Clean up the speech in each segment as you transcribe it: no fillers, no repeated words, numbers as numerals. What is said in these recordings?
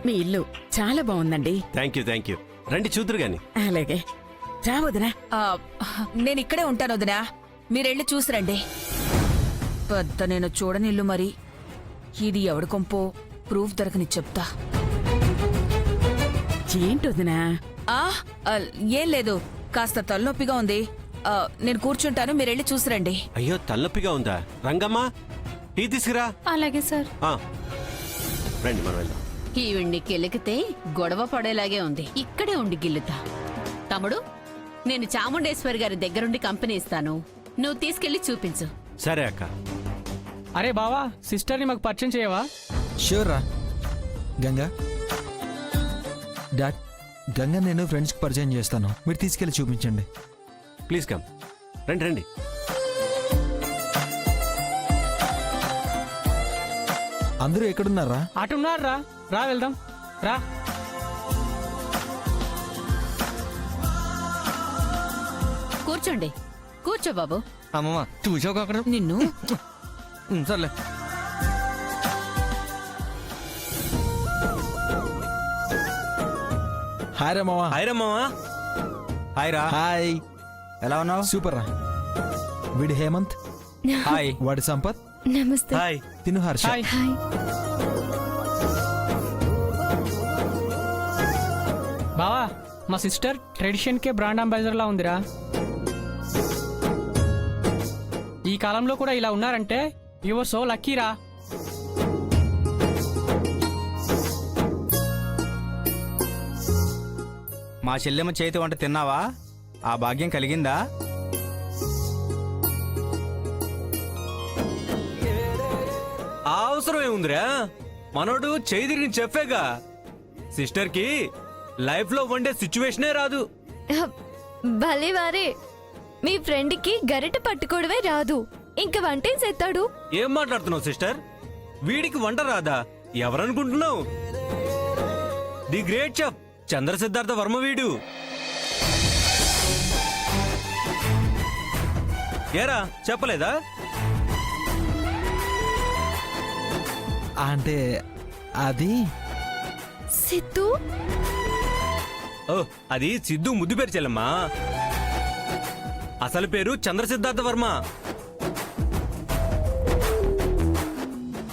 మీ ఇల్లు చాలా బాగుందండి. థ్యాంక్ యూ రండి చూదురు గాని. అలాగే రా వదినా. నేను ఇక్కడే ఉంటాను వదినా, మీరెళ్ళి చూసిరండి. పెద్ద నేను చూడని ఇల్లు మరి. ఇది ఎవడి కొంపో ప్రూఫ్ దొరకని చెప్తా. ఏంటి వదినా? ఏం లేదు, కాస్త తలనొప్పిగా ఉంది. నేను కూర్చుంటాను, మీరెళ్ళి చూసిరండి. అయ్యో తలనొప్పిగా ఉందా? రంగమ్మా టీ తీసుకురా. అలాగే సార్. రండి మనం వెళ్దాం. ఈవిడ్ని కెలికితే గొడవ పడేలాగే ఉంది. ఇక్కడే ఉండి గిల్లుతా. తమ్ముడు, నేను చాముండేశ్వరి గారి దగ్గరుండి కంపెనీ ఇస్తాను, నువ్వు తీసుకెళ్లి చూపించు. సరే అక్క. అరే బావా, సిస్టర్ని మాకు పరిచయం చేయవా? షూర్ రా. గంగా డాడ్, గంగా నేను ఫ్రెండ్స్కి పరిచయం చేస్తాను, మీరు తీసుకెళ్ళి చూపించండి. Please come. రండి రండి. అందరూ ఎక్కడున్నారా? అటున్నారా, రా వెళ్దాం రా. కూర్చోండి, కూర్చో బాబు. అమ్మమ్మ చూసావు అక్కడ నిన్ను సర్లే. హాయ్ రా మావా. హాయ్ రమ్మా. హాయ్ రా. హాయ్, ఎలా ఉన్నావు? సూపర్ రా. వీడి హేమంత్. హాయ్. వాడి సంపత్. నమస్తే. హాయ్. తిను హర్ష. హాయ్. హాయ్. బావా, మా సిస్టర్ ట్రెడిషన్ కే బ్రాండ్ అంబాసిడర్ లా ఉందిరా. ఈ కాలంలో కూడా ఇలా ఉన్నారంటే యువర్ సో లక్కీరా. మా చెల్లెమ్మ చేతి వంట తిన్నావా? ఆ భాగ్యం కలిగిందా? ఆ అవసరం ఏముందిరా, మనోడు చేదిరిని చెప్పేగా. సిస్టర్ కి లైఫ్ లో వండే సిచ్యువేషనే రాదు. భలే వారే, మీ ఫ్రెండ్ కి గరిట పట్టుకోవడమే రాదు, ఇంక వంటేం చేస్తాడు? ఏం మాట్లాడుతున్నావు సిస్టర్? వీడికి వంట రాదా? ఎవరనుకుంటున్నావు? ది గ్రేట్ చెఫ్ చంద్ర సిద్ధార్థ వర్మ వీడు. ఏరా చెప్పలేదా? అంటే అది సిద్ధు. ఓ, అది సిద్ధు ముద్దు పేరు చెల్లమ్మా. అసలు పేరు చంద్ర సిద్ధార్థ వర్మ.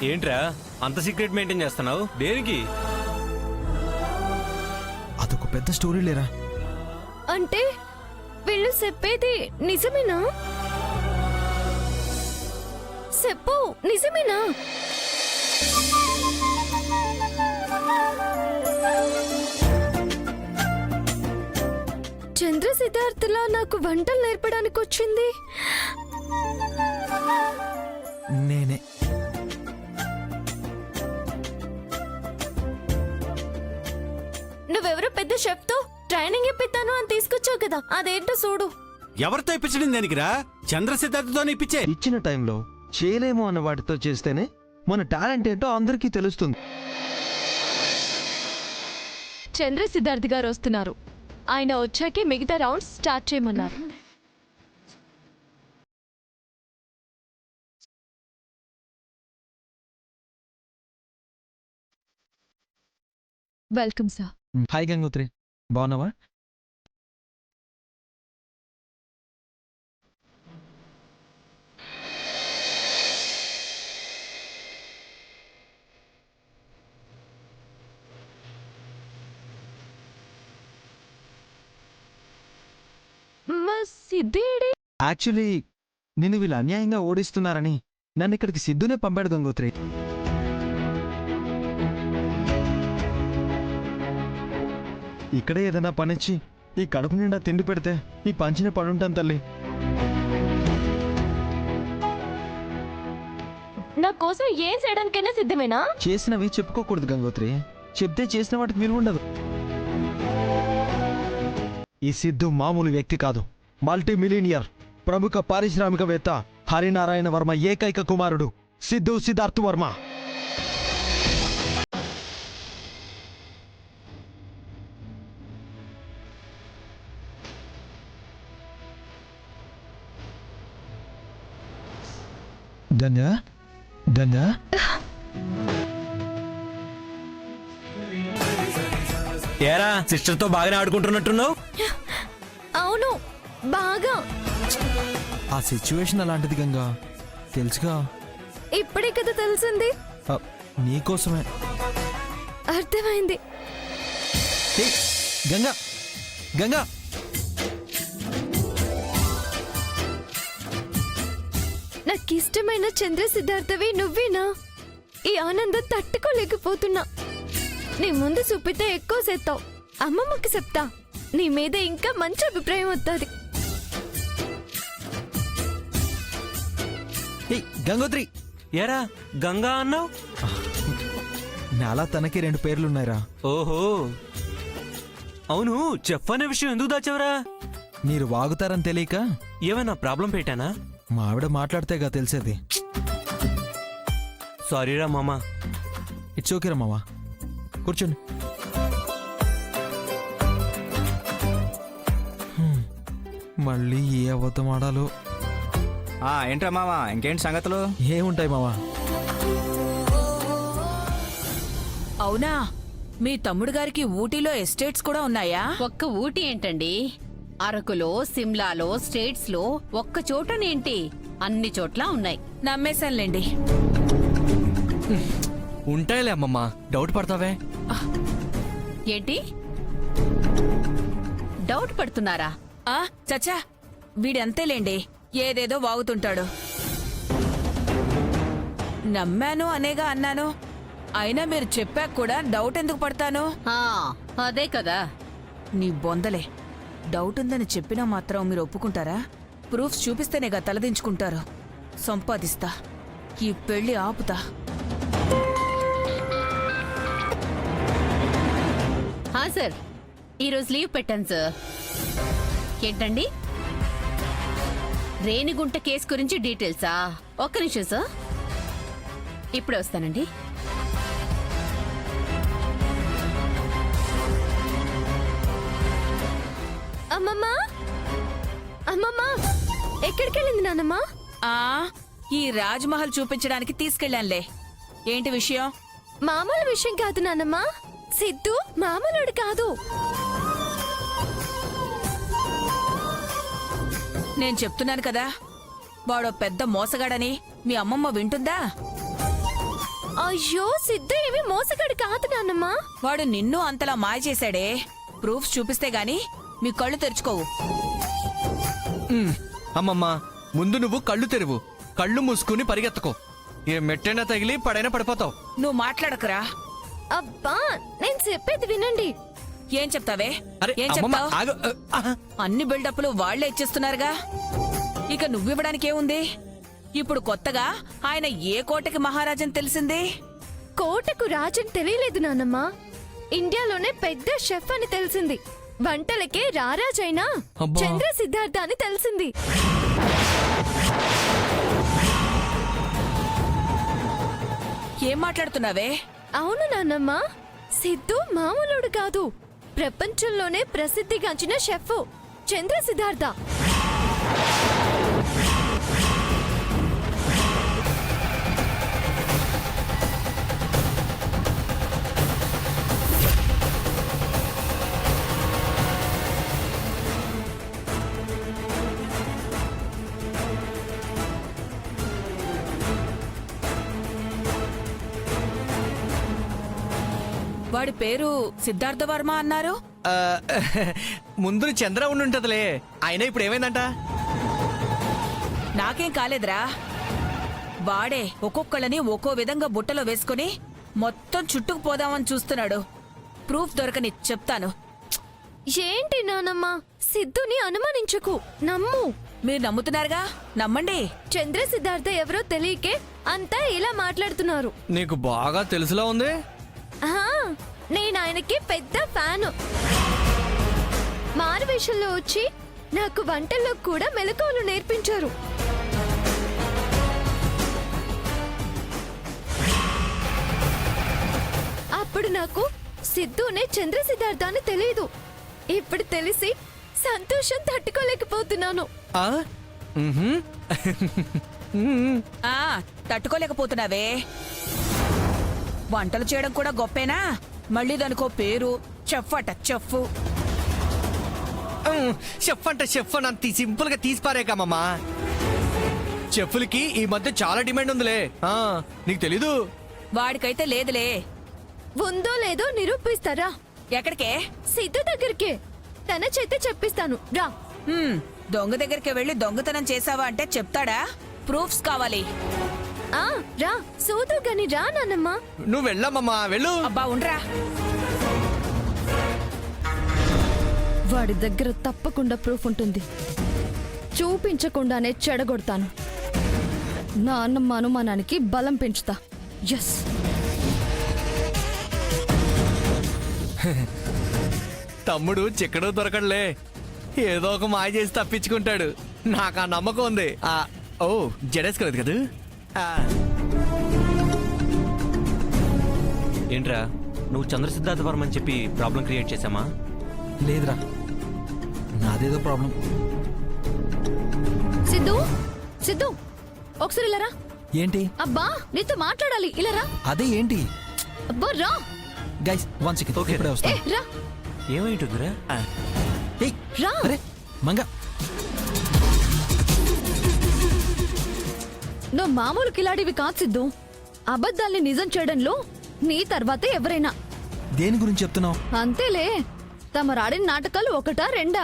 ఏంట్రా అంత సీక్రెట్ మెయింటైన్ చేస్తున్నావు? దేనికి? అదొక పెద్ద స్టోరీ లేరా. అంటే వీళ్ళు చెప్పేది నిజమేనా? చెప్పు, నిజమేనా? చంద్ర సిద్ధార్థలా నాకు వంటలు నేర్పడానికి వచ్చింది నేనే. నువ్వెవరో పెద్ద షెఫ్ తో ట్రైనింగ్ ఇప్పిస్తాను అని తీసుకొచ్చావు కదా, అదేంటో చూడు. ఎవరితో ఇప్పించడం దానికిరా? చంద్ర సిద్ధార్థతో ఇప్పించే. ఇచ్చిన టైంలో చేయలేము అన్న వాటితో చేస్తేనే మన టాలెంట్ ఏంటో అందరికీ తెలుస్తుంది. చంద్ర సిద్ధార్థ్ గారు వస్తున్నారు, ఆయన వచ్చాకే మిగతా రౌండ్స్ స్టార్ట్ చేయమన్నారు. Welcome sir. హాయ్ గంగోత్రి, బాగున్నావా? సిద్ధేడి యాక్చువల్లీ నిన్ను వీళ్ళు అన్యాయంగా ఓడిస్తున్నారని నన్ను ఇక్కడికి సిద్ధునే పంపాడు గంగోత్రి. ఇక్కడే ఏదైనా పనిచ్చి ఈ కడుపు నిండా తిండి పెడితే ఈ పంచిన పడుంటాను తల్లి. నా కోసం ఏం చేయడానికైనా సిద్ధమేనా? చేసినవి చెప్పుకోకూడదు గంగోత్రి, చెప్తే చేసిన వాటికి విలువ ఉండదు. ఈ సిద్ధు మామూలు వ్యక్తి కాదు, మల్టీ మిలీనియర్, ప్రముఖ పారిశ్రామికవేత్త హరినారాయణ వర్మ ఏకైక కుమారుడు సిద్ధు సిద్ధార్థ్ వర్మ. ధన్య ధన్య ఏరా సిస్టర్ తో బాగానే ఆడుకుంటున్నట్టున్నావు. అవును బాగా. ఆ సిచ్యువేషన్ అలాంటిది గంగా, తెలుసుగా. ఇప్పుడే కదా తెలిసింది. ఆ, నీకోసమే. అర్థమైంది. ఏయ్, గంగా గంగా నాకిష్టమైన చంద్ర సిద్ధార్థవి నువ్వేనా? ఈ ఆనందం తట్టుకోలేకపోతున్నా. నీ ముందు చూపితే ఎక్కువ చేస్తావు. అమ్మమ్మకి చెప్తా, నీ మీద ఇంకా మంచి అభిప్రాయం వస్తుంది. ఏయ్, గంగోత్రి. ఏరా గంగా అన్నావు? నాలా తనకి 2 పేర్లున్నాయిరా. ఓహో, అవును. చెఫ్ అనే విషయం ఎందుకు దాచావరా? మీరు వాగుతారని తెలియక. ఏమైనా ప్రాబ్లం పెట్టానా? మా ఆవిడ మాట్లాడితేగా తెలిసేది. సారీరా మామా. ఇట్స్ ఓకేరా మావా, కూర్చోండి. మళ్ళీ ఏ అబద్ధం ఆడాలో. ఏంట్రా మావా, ఇంకేంటి సంగతులు? ఏముంటాయి మావా? అవునా, మీ తమ్ముడు గారికి ఊటీలో ఎస్టేట్స్ కూడా ఉన్నాయా? ఒక్క ఊటీ ఏంటండి, అరకులో, సిమ్లాలో, స్టేట్స్ లో ఒక్క చోటనేంటి, అన్ని చోట్ల ఉన్నాయి. నమ్మేశానులేండి. ఉంటాయిలే అమ్మమ్మ, డౌట్ పడతావే. ఏంటి డౌట్ పడుతున్నారా? ఆ చచ్చా, వీడంతేలేండి, ఏదేదో వాగుతుంటాడు. నమ్మాను అనేగా అన్నాను. అయినా మీరు చెప్పాక కూడా డౌట్ ఎందుకు పడతాను? ఆ, అదే కదా. నీ బొందలే. డౌట్ ఉందని చెప్పినా మాత్రం మీరు ఒప్పుకుంటారా? ప్రూఫ్స్ చూపిస్తేనేగా తలదించుకుంటారు. సంపాదిస్తా, ఈ పెళ్లి ఆపుతా. సార్, ఈరోజు లీవ్ పెట్టాను సార్. ఏంటండి, రేణిగుంట కేసు గురించి డీటెయిల్సా? ఒక్క నిమిషం సార్, ఇప్పుడే వస్తానండి. అమ్మమ్మా, అమ్మమ్మా, ఎక్కడికి వెళ్ళింది నాన్నమ్మా? ఆ ఈ రాజ్ మహల్ చూపించడానికి తీసుకెళ్ళానులే. ఏంటి విషయం? మామూలు విషయం కాదు నాన్నమ్మా. సిద్ధు మామూలుడు కాదు. నేను చెప్తున్నాను కదా, వాడో పెద్ద మోసగాడని. మీ అమ్మమ్మ వింటుందా? అయ్యో, సిద్ధు ఏమి మోసగాడు కాదు నాన్నమ్మా. వాడు నిన్ను అంతలా మాయ చేశాడే. ప్రూఫ్స్ చూపిస్తే గాని మీ కళ్ళు తెరుచుకోవు. అమ్మమ్మ, ముందు నువ్వు కళ్ళు తెరువు. కళ్ళు మూసుకుని పరిగెత్తకో. ఏ మెట్టైనా తగిలి పడైనా పడిపోతావు. నువ్వు మాట్లాడకురా. అబ్బా, నేను చెప్పేది వినండి. ఏం చెప్తావే? అరే ఏం అమ్మమ్మ, చెప్తావ్? ఆగు. అన్ని బిల్డప్లు వాళ్లే ఇచ్చేస్తున్నారుగా. ఇక నువ్వివ్వడానికి ఏముంది? ఇప్పుడు కొత్తగా ఆయన ఏ కోటకి మహారాజని తెలిసింది? కోటకు రాజని తెలియలేదు నాన్నమ్మా. ఇండియాలోనే పెద్ద షెఫ్ అని తెలిసింది. వంటలకే రారాజైనా అబ్బా. చంద్ర సిద్ధార్థ అని తెలిసింది. ఏం మాట్లాడుతున్నావే? అవును నాన్నమ్మా, సిద్ధు మామూలుడు కాదు. ప్రపంచంలోనే ప్రసిద్ధిగాంచిన షెఫ్ చంద్ర సిద్ధార్థ. వాడి పేరు సిద్ధార్థ వర్మ అన్నారు. ఆ, ముందు చంద్ర ఉండి ఉంటదిలే. అయినా ఇప్పుడు ఏమైందంట? నాకేం కాలేదురా. వాడే ఒక్కొక్కళ్ళని ఒక్కో విధంగా బుట్టలో వేసుకుని మొత్తం చుట్టుకుపోదామని చూస్తున్నాడు. ప్రూఫ్ దొరకని చెప్తాను. ఏంటి నానమ్మా, సిద్ధుని అనుమానించకు, నమ్ము. మీరు నమ్ముతున్నారుగా, నమ్మండి. చంద్ర సిద్ధార్థ ఎవరో తెలియకే అంతా ఇలా మాట్లాడుతున్నారు. నీకు బాగా తెలుసులా ఉంది. ఆహా, నేను ఆయనకి పెద్ద ఫ్యాను. మారువేషంలో వచ్చి నాకు వంటల్లో కూడా మెలకువలు నేర్పించారు. అప్పుడు నాకు సిద్ధునే చంద్ర సిద్ధార్థ అని తెలియదు. ఇప్పుడు తెలిసి సంతోషం తట్టుకోలేకపోతున్నాను. ఆ? మ్హూ. ఆ తట్టుకోలేకపోతున్నావే. వంటలు చేయడం కూడా గొప్పేనా? మళ్ళీ దానికో పేరు, చెప్పట చెప్పు. షెఫ్ అంటే షెఫ్ అని అంత సింపుల్ గా తీసిపారేకమ్మా. చెఫ్లకి ఈ మధ్య చాలా డిమాండ్ ఉందిలే. నీకు తెలీదు? వాడికైతే లేదులే. ఉందో లేదో నిరూపిస్తారా? ఎక్కడికే? సిద్ధు దగ్గరికి. తన చేత చెప్పిస్తాను రా. దొంగ దగ్గరికి వెళ్ళి దొంగతనం చేసావా అంటే చెప్తాడా? ప్రూఫ్స్ కావాలి. ఆ రా సోదు గని రా నాన్నమ్మ. నువ్వు వెళ్ళమ్మా, వెళ్ళు. అబ్బా ఉండ్రా. వాడి దగ్గర తప్పకుండా ప్రూఫ్ ఉంటుంది. చూపించకుండానే చెడగొడతాను. నా అన్నమ్మ అనుమానానికి బలం పెంచుతా. ఎస్. తమ్ముడు చిక్కడు దొరకడులే, ఏదో ఒక మాయ చేసి తప్పించుకుంటాడు. నాకు ఆ నమ్మకం ఉంది. ఓ జడేసుకోలేదు కదా. ఏంట్రా నువ్వు చంద్రసిద్ధార్థ వర్మ అని చెప్పి ప్రాబ్లం క్రియేట్ చేశామా? లేదురా, నాదేదో ప్రాబ్లం. సిద్ధు సిద్ధు ఒకసారి ఇలా రా. ఏంటి? అబ్బా నీతో మాట్లాడాలి, ఇలా రా. అదే ఏంటి? అబ్బా రా. Guys 1 second, Okay. ఇప్పుడే ఏ వస్తాను. రా ఏమైంటుందిరా? ఏయ్, రా. అరే మంగ, నువ్వు మామూలు కిలాడివి కాదు సిద్ధు. అబద్ధాల్ని నిజం చేయడంలో నీ తర్వాతే ఎవరైనా. దేని గురించి చెప్తున్నావు? అంతేలే, తమరాడిన నాటకాలు ఒకటా రెండా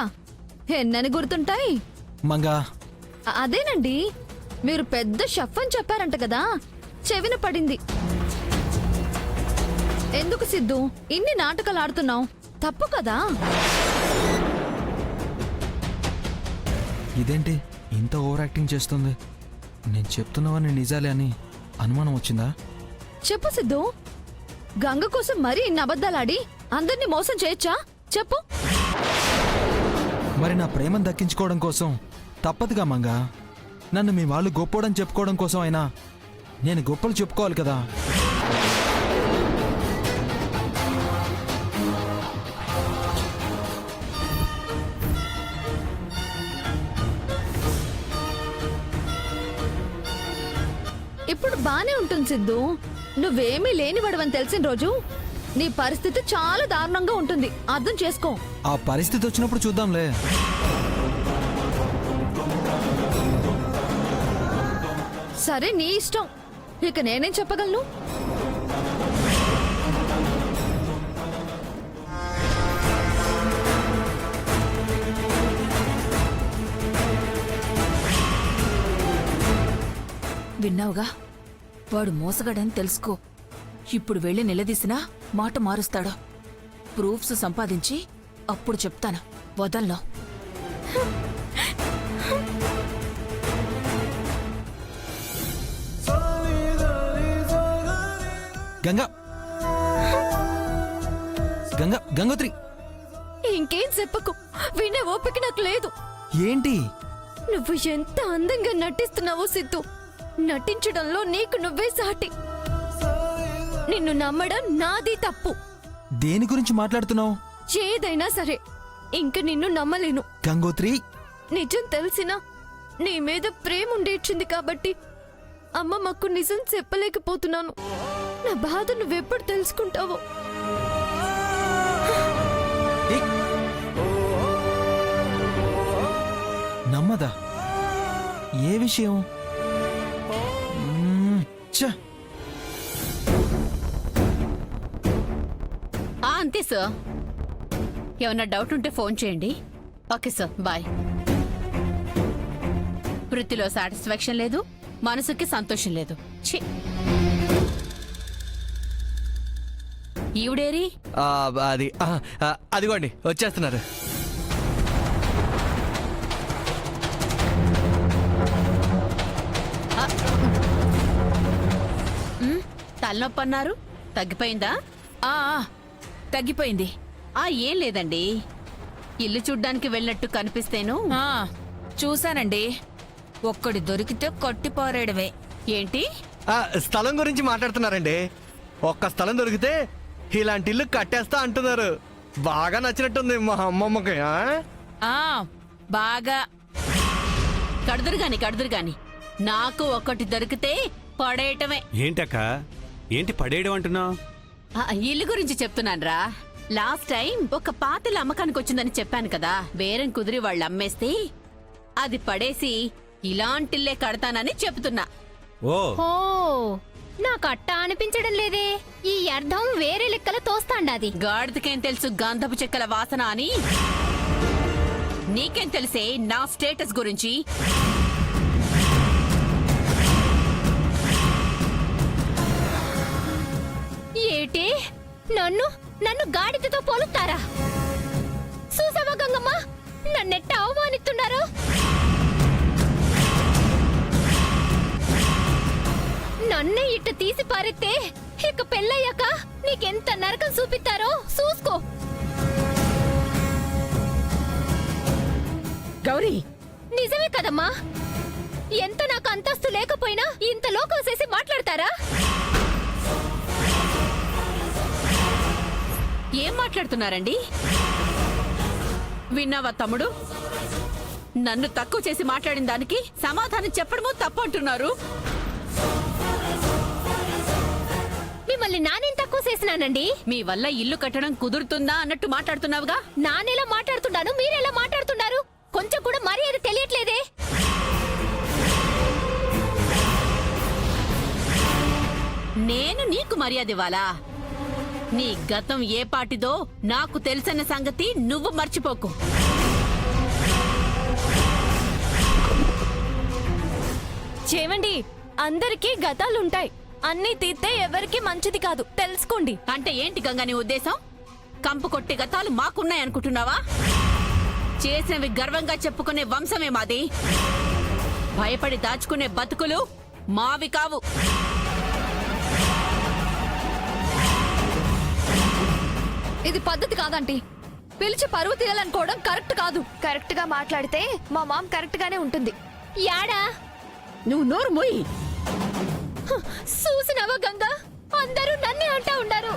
ఎన్నని గుర్తుంటాయి. మంగా, అదేనండి, మీరు పెద్ద షెఫ్ అని చెప్పారంట కదా, చెవిన పడింది. ఎందుకు సిద్ధు ఇన్ని నాటకాలు ఆడుతున్నావు? తప్పు కదా. ఇదేంటి ఇంత ఓవర్ యాక్టింగ్ చేస్తుంది? నేను చెప్తున్నావని నిజాలే అని అనుమానం వచ్చిందా? చెప్పు సిద్ధు, గంగ కోసం మరీ ఇన్ని అబద్ధాలాడి అందరినీ మోసం చేయొచ్చా? చెప్పు. మరి నా ప్రేమను దక్కించుకోవడం కోసం తప్పదుగా మంగా. నన్ను మీ వాళ్ళు గొప్పోడని చెప్పుకోవడం కోసం అయినా నేను గొప్పలు చెప్పుకోవాలి కదా. ఇప్పుడు బానే ఉంటుంది సిద్ధు. నువ్వేమీ లేనివాడవని తెలిసిన రోజు నీ పరిస్థితి చాలా దారుణంగా ఉంటుంది. అర్థం చేసుకో. ఆ పరిస్థితి వచ్చినప్పుడు చూద్దాంలే. సరే నీ ఇష్టం. ఇక నేనేం చెప్పగలను? విన్నావుగా, వాడు మోసగాడని తెలుసుకో. ఇప్పుడు వెళ్ళి నిలదీసినా మాట మారుస్తాడు. ప్రూఫ్స్ సంపాదించి అప్పుడు చెప్తాను, వదల్లో. గంగా, గంగా, గంగోత్రి, ఇంకేం చెప్పకు. వినే ఓపిక నాకు లేదు. ఏంటి? నువ్వు ఎంత అందంగా నటిస్తున్నావో సిద్ధు. నటించడంలో నీకు నువ్వే సాటి. నిన్ను నమ్మడం నాది తప్పు. దేని గురించి మాట్లాడుతున్నావు? ఏదైనా సరే ఇంక నిన్ను నమ్మలేను. గంగోత్రి, నిజం తెలిసినా నీ మీద ప్రేమ ఉండేచ్చింది కాబట్టి అమ్మమ్మకు నిజం చెప్పలేకపోతున్నాను. నా బాధ నువ్వెప్పుడు తెలుసుకుంటావో. ఏయ్, నమ్మదా? ఏ విషయం? ఛ, అంతే సార్. ఏమన్నా డౌట్ ఉంటే ఫోన్ చేయండి. Okay sir, bye. వృత్తిలో సాటిస్ఫాక్షన్ లేదు, మనసుకి సంతోషం లేదు. ఛీ, ఈవిడేరి? అదిగోండి వచ్చేస్తున్నారు. తలనొప్పి అన్నారు, తగ్గిపోయిందా? ఆ తగ్గిపోయింది. ఏం లేదండి, ఇల్లు చూడ్డానికి వెళ్ళినట్టు కనిపిస్తేను. చూశానండి. ఒక్కడి దొరికితే కొట్టిపారేయడమే. ఏంటి? స్థలం గురించి మాట్లాడుతున్నారండి. ఒక్క స్థలం దొరికితే ఇలాంటి ఇల్లు కట్టేస్తా అంటున్నారు. బాగా నచ్చినట్టుంది మా అమ్మమ్మకి. బాగా. కడుదురు గాని నాకు ఒకటి దొరికితే పడేయటమే. ఏంటక్క, ఏంటి పడేయడం అంటున్నావు? ఇల్లు గురించి చెప్తున్నాన్రా. లాస్ట్ టైం ఒక పాతల అమ్మకానికి వచ్చిందని చెప్పాను కదా, బేరం కుదిరి వాళ్ళు అమ్మేస్తే అది పడేసి ఇలాంటిల్లే కడతానని చెప్తున్నా. ఓ ఓ నాకు అట్టా అనిపించడం లేదే. ఈ అర్థం వేరే లెక్కల తోస్తాండాది. గాడిదకేం తెలుసు గంధపు చెక్కల వాసన అని? నీకేం తెలిసే నా స్టేటస్ గురించి? ఏటి నన్ను నన్ను గాడిదతో పోలుతారా? చూసావా గంగమ్మ, నన్నెట్ట అవమానిస్తున్నారు. నన్నే ఇట్ట తీసి పారెత్తే ఇక పెళ్ళయ్యాక నీకెంత నరకం చూపిస్తారో చూసుకో. గౌరీ, నిజమే కదమ్మా. ఎంత నాకు అంతస్తు లేకపోయినా ఇంత లోకోసేసి మాట్లాడతారా? ఏం మాట్లాడుతున్నారండి? విన్నావా తమ్ముడు? నన్ను తక్కువ చేసి మాట్లాడిన దానికి సమాధానం చెప్పడమో తప్పు అంటున్నారు. మిమ్మల్ని నానేం తక్కువ చేసినానండి? మీ వల్ల ఇల్లు కట్టడం కుదురుతుందా అన్నట్టు మాట్లాడుతున్నావుగా. నానేలా మాట్లాడుతున్నాను, మీరెలా మాట్లాడుతున్నారు? కొంచెం కూడా మర్యాద తెలియట్లేదే. నేను నీకు మర్యాద ఇవ్వాలా? నీ గతం ఏ పాటిదో నాకు తెలిసిన సంగతి నువ్వు మర్చిపోకు. చేవండి, అందరికీ గతాలుంటాయి. అన్నీ తీస్తే ఎవరికి మంచిది కాదు, తెలుసుకోండి. అంటే ఏంటి గంగా నీ ఉద్దేశం? కంపు కొట్టే గతాలు మాకున్నాయనుకుంటున్నావా? చేసినవి గర్వంగా చెప్పుకునే వంశమే మాది. భయపడి దాచుకునే బతుకులు మావి కావు. ఇది పద్ధతి కాదంటీ. పిలిచి పరువు తీయాలనుకోవడం కరెక్ట్ కాదు. కరెక్ట్ గా మాట్లాడితే మా మామ్ కరెక్ట్ గానే ఉంటుంది. యాడా నువ్వు నోరు మొయ్యి. చూసినవా గంగా, అందరూ నన్నే అంటా ఉండారు.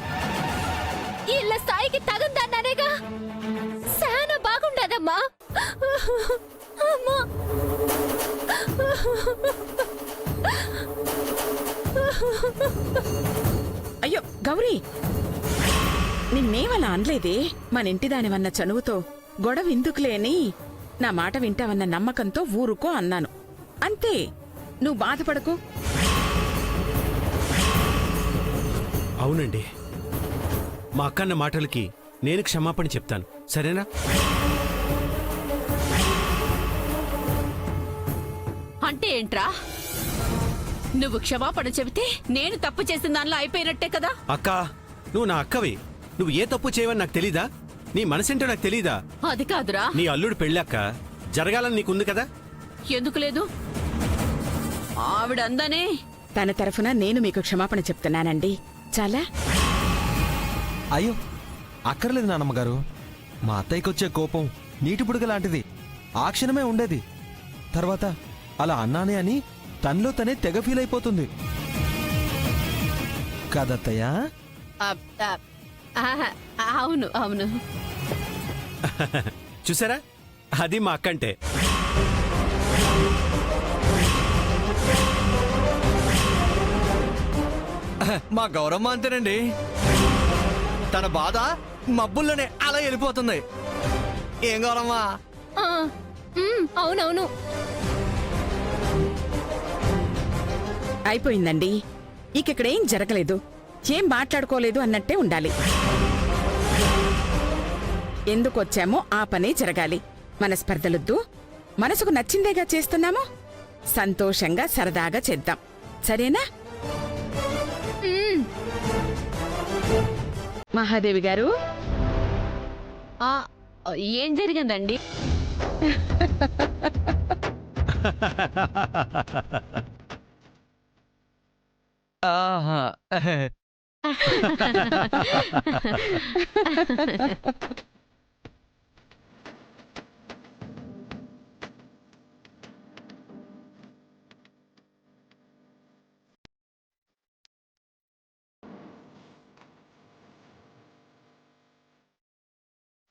ఇళ్ళ స్థాయికి తగుందన్నానేగా. చాలా బాగుండదమ్మా. అమ్మా, అయ్యో గౌరీ, నిన్నేమలా అనలేదే. మన ఇంటి దానివన్న చనువుతో గొడవ ఎందుకులేని నా మాట వింటావన్న నమ్మకంతో ఊరుకో అన్నాను అంతే. నువ్వు బాధపడకు. అవునండి, మా అక్కన్న మాటలకి నేను క్షమాపణ చెప్తాను, సరేనా? అంటే ఏంట్రా? నువ్వు క్షమాపణ చెబితే నేను తప్పు చేసిన దానిలో అయిపోయినట్టే కదా. అక్క, నువ్వు నా అక్కవి. నువ్వు ఏ తప్పు చేయవని నాకు తెలీదా? నీ మనసేంటో నాకు తెలీదా? అది కాదురా, నీ అల్లుడు పెళ్ళాక జరగాలని నీకుంది కదా. ఎందుకు లేదు? ఆవిడందనే తన తరఫున నేను మీకు క్షమాపణ చెప్తున్నానండి. చాలా. అయ్యో అక్కర్లేదు నానమ్మగారు. మా అత్తయ్యకొచ్చే కోపం నీటి బుడగ లాంటిది. ఆ క్షణమే ఉండేది. తర్వాత అలా అన్నానే అని తనలో తనే తెగ ఫీల్ అయిపోతుంది కదత్తయ్యా? అవును అవును. చూసారా, అది మా అక్కంటే. మా గౌరమ్మ అంతేనండి. తన బాధ మబ్బుల్లోనే అలా వెళ్ళిపోతుంది. ఏం గౌరమ్మా? అవునవును. అయిపోయిందండి. ఇక్కడేం జరగలేదు, ఏం మాట్లాడుకోలేదు అన్నట్టే ఉండాలి. ఎందుకొచ్చామో ఆ పనే జరగాలి. మన స్పర్ధలొద్దు. మనసుకు నచ్చిందేగా చేస్తున్నాము. సంతోషంగా సరదాగా చేద్దాం, సరేనా? మహాదేవి గారు, ఏం జరిగిందండి? ఆహా